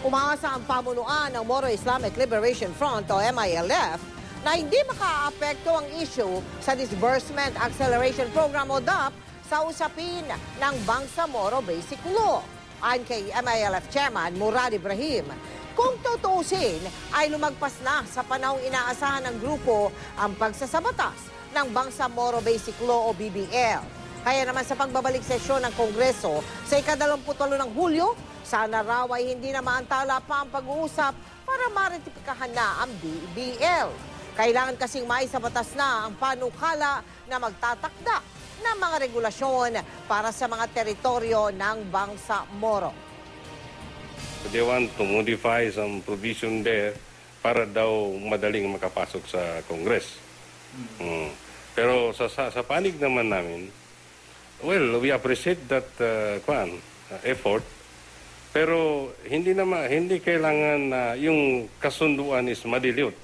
Umaasa ang pamunuan ng Moro Islamic Liberation Front o MILF na hindi makaapekto ang issue sa Disbursement Acceleration Program o DAP sa usapin ng Bangsamoro Basic Law. Ayon kay MILF Chairman Murad Ibrahim, kung tutuusin ay lumagpas na sa panahong inaasahan ng grupo ang pagsasabatas ng Bangsamoro Basic Law o BBL. Kaya naman sa pagbabalik sesyon ng Kongreso sa ika-28 ng Hulyo, sana raw ay hindi na maantala pa ang pag-uusap para maretipikahan na ang BBL. Kailangan kasing maisabatas na ang panukala na magtatakda ng mga regulasyon para sa mga teritoryo ng Bangsamoro. They want to modify some provision there para daw madaling makapasok sa Congress. Pero sa panig naman namin, well, we appreciate that effort. Pero hindi kailangan na yung kasunduan is madilute.